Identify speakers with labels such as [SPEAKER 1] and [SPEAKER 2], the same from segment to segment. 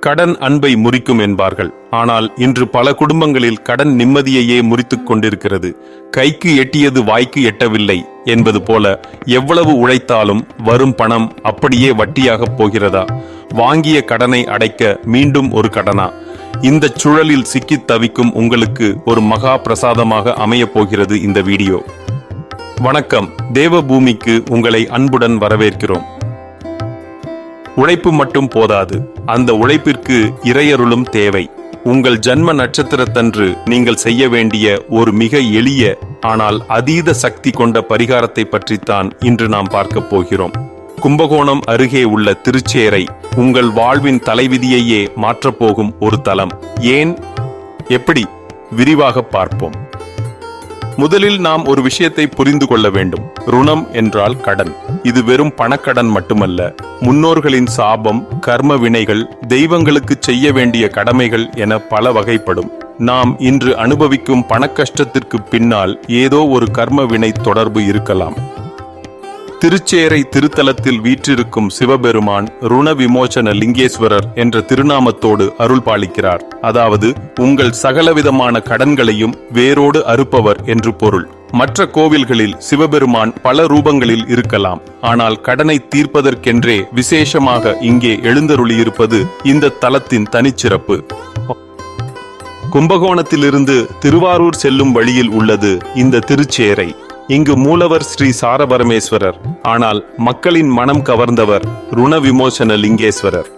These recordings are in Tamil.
[SPEAKER 1] கடன் அன்பை முறிக்கும் என்பார்கள். ஆனால் இன்று பல குடும்பங்களில் கடன் நிம்மதியையே முறித்துக் கொண்டிருக்கிறது. கைக்கு எட்டியது வாய்க்கு எட்டவில்லை என்பது போல எவ்வளவு உழைத்தாலும் வரும் பணம் அப்படியே வட்டியாக போகிறதா? வாங்கிய கடனை அடைக்க மீண்டும் ஒரு கடனா? இந்த சுழலில் சிக்கித் தவிக்கும் உங்களுக்கு ஒரு மகா பிரசாதமாக அமையப் போகிறது இந்த வீடியோ. வணக்கம், தேவபூமிக்கு உங்களை அன்புடன் வரவேற்கிறோம். உழைப்பு மட்டும் போதாது, அந்த உழைப்பிற்கு இறையருளும் தேவை. உங்கள் ஜன்ம நட்சத்திரத்தன்று நீங்கள் செய்ய வேண்டிய ஒரு மிக எளிய ஆனால் அதீத சக்தி கொண்ட பரிகாரத்தை பற்றித்தான் இன்று நாம் பார்க்க போகிறோம். கும்பகோணம் அருகே உள்ள திருச்சேரை உங்கள் வாழ்வின் தலைவிதியையே மாற்றப்போகும் ஒரு தலம். ஏன், எப்படி, விரிவாக பார்ப்போம். முதலில் நாம் ஒரு விஷயத்தை புரிந்து கொள்ள வேண்டும். ருணம் என்றால் கடன். இது வெறும் பணக்கடன் மட்டுமல்ல. முன்னோர்களின் சாபம், கர்ம வினைகள், தெய்வங்களுக்கு செய்ய வேண்டிய கடமைகள் என பல வகைப்படும். நாம் இன்று அனுபவிக்கும் பணக்கஷ்டத்திற்கு பின்னால் ஏதோ ஒரு கர்ம வினை தொடர்பு இருக்கலாம். திருச்சேரை திருத்தலத்தில் வீற்றிருக்கும் சிவபெருமான் ருண விமோசன லிங்கேஸ்வரர் என்ற திருநாமத்தோடு அருள் பாலிக்கிறார். அதாவது உங்கள் சகலவிதமான கடன்களையும் வேரோடு அறுப்பவர் என்று பொருள். மற்ற கோவில்களில் சிவபெருமான் பல ரூபங்களில் இருக்கலாம். ஆனால் கடனை தீர்ப்பதற்கென்றே விசேஷமாக இங்கே எழுந்தருளியிருப்பது இந்த தலத்தின் தனிச்சிறப்பு. கும்பகோணத்திலிருந்து திருவாரூர் செல்லும் வழியில் உள்ளது இந்த திருச்சேரை. இங்கு மூலவர் ஸ்ரீ சாரபரமேஸ்வரர், ஆனால் மக்களின் மனம் கவர்ந்தவர் ருண விமோசன லிங்கேஸ்வரர்.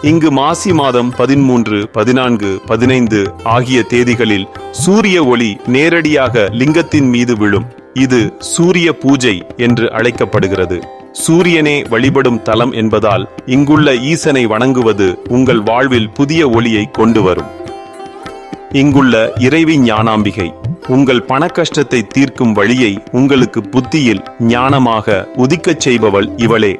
[SPEAKER 1] இங்கு மாசி மாதம் 13, 14, 15 ஆகிய தேதிகளில் சூரிய ஒளி நேரடியாக லிங்கத்தின் மீது விழும். இது சூரிய பூஜை என்று அழைக்கப்படுகிறது. சூரியனே வழிபடும் தலம் என்பதால் இங்குள்ள ஈசனை வணங்குவது உங்கள் வாழ்வில் புதிய ஒளியை கொண்டு வரும். இங்குள்ள இறைவி ஞானாம்பிகை உங்கள் பண கஷ்டத்தை தீர்க்கும் வழியை உங்களுக்கு புத்தியில் ஞானமாக உதிக்கச் செய்பவள் இவளே.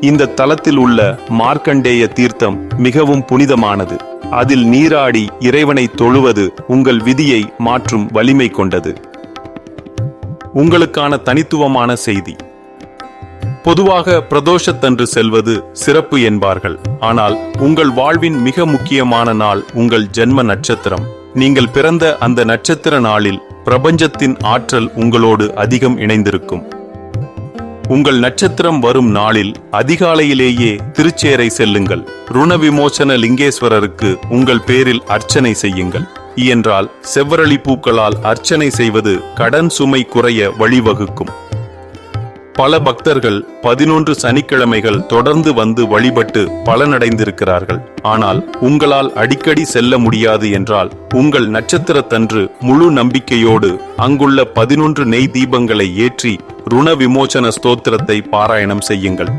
[SPEAKER 1] இந்த தலத்தில் உள்ள மார்க்கண்டேய தீர்த்தம் மிகவும் புனிதமானது. அதில் நீராடி இறைவனை தொழுவது உங்கள் விதியை மாற்றும் வலிமை கொண்டது. உங்களுக்கான தனித்துவமான செய்தி. பொதுவாக பிரதோஷத்தன்று செல்வது சிறப்பு என்பார்கள். ஆனால் உங்கள் வாழ்வின் மிக முக்கியமான நாள் உங்கள் ஜென்ம நட்சத்திரம். நீங்கள் பிறந்த அந்த நட்சத்திர நாளில் பிரபஞ்சத்தின் ஆற்றல் உங்களோடு அதிகம் இணைந்திருக்கும். உங்கள் நட்சத்திரம் வரும் நாளில் அதிகாலையிலேயே திருச்சேரை செல்லுங்கள். ருண விமோசன லிங்கேஸ்வரருக்கு உங்கள் பேரில் அர்ச்சனை செய்யுங்கள். இயன்றால் செவ்வரளி பூக்களால் அர்ச்சனை செய்வது கடன் சுமை குறைய வழிவகுக்கும். பல பக்தர்கள் 11 சனிக்கிழமைகள் தொடர்ந்து வந்து வழிபட்டு பலனடைந்திருக்கிறார்கள். ஆனால் உங்களால் அடிக்கடி செல்ல முடியாது என்றால் உங்கள் நட்சத்திரத்தன்று முழு நம்பிக்கையோடு அங்குள்ள 11 நெய் தீபங்களை ஏற்றி ருண விமோசன ஸ்தோத்திரத்தை பாராயணம் செய்யுங்கள்.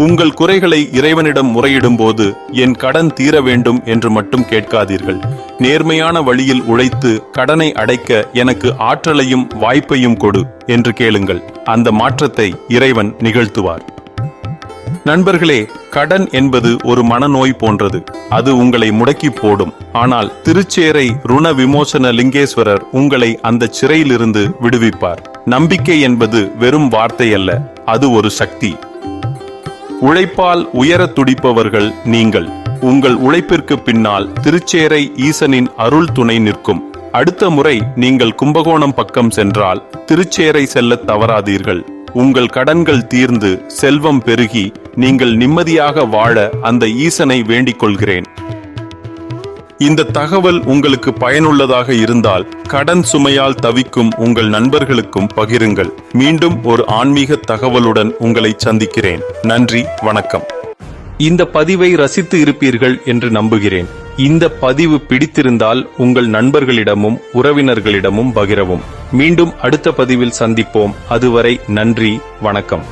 [SPEAKER 1] உங்கள் குறைகளை இறைவனிடம் முறையிடும் போது என் கடன் தீர வேண்டும் என்று மட்டும் கேட்காதீர்கள். நேர்மையான வழியில் உழைத்து கடனை அடைக்க எனக்கு ஆற்றலையும் வாய்ப்பையும் கொடு என்று கேளுங்கள். அந்த மாற்றத்தை இறைவன் நிகழ்த்துவார். நண்பர்களே, கடன் என்பது ஒரு மனநோய் போன்றது. அது உங்களை முடக்கி போடும். ஆனால் திருச்சேரை ருண விமோசன லிங்கேஸ்வரர் உங்களை அந்த சிறையிலிருந்து விடுவிப்பார். நம்பிக்கை என்பது வெறும் வார்த்தை அல்ல, அது ஒரு சக்தி. உழைப்பால் உயர துடிப்பவர்கள் நீங்கள். உங்கள் உழைப்பிற்கு பின்னால் திருச்சேரை ஈசனின் அருள் துணை நிற்கும். அடுத்த முறை நீங்கள் கும்பகோணம் பக்கம் சென்றால் திருச்சேரை செல்ல தவறாதீர்கள். உங்கள் கடன்கள் தீர்ந்து செல்வம் பெருகி நீங்கள் நிம்மதியாக வாழ அந்த ஈசனை வேண்டிக் கொள்கிறேன். இந்த தகவல் உங்களுக்கு பயனுள்ளதாக இருந்தால் கடன் சுமையால் தவிக்கும் உங்கள் நண்பர்களுக்கும் பகிருங்கள். மீண்டும் ஒரு ஆன்மீக தகவலுடன் உங்களை சந்திக்கிறேன். நன்றி, வணக்கம். இந்த பதிவை ரசித்து இருப்பீர்கள் என்று நம்புகிறேன். இந்த பதிவு பிடித்திருந்தால் உங்கள் நண்பர்களிடமும் உறவினர்களிடமும் பகிரவும். மீண்டும் அடுத்த பதிவில் சந்திப்போம். அதுவரை நன்றி, வணக்கம்.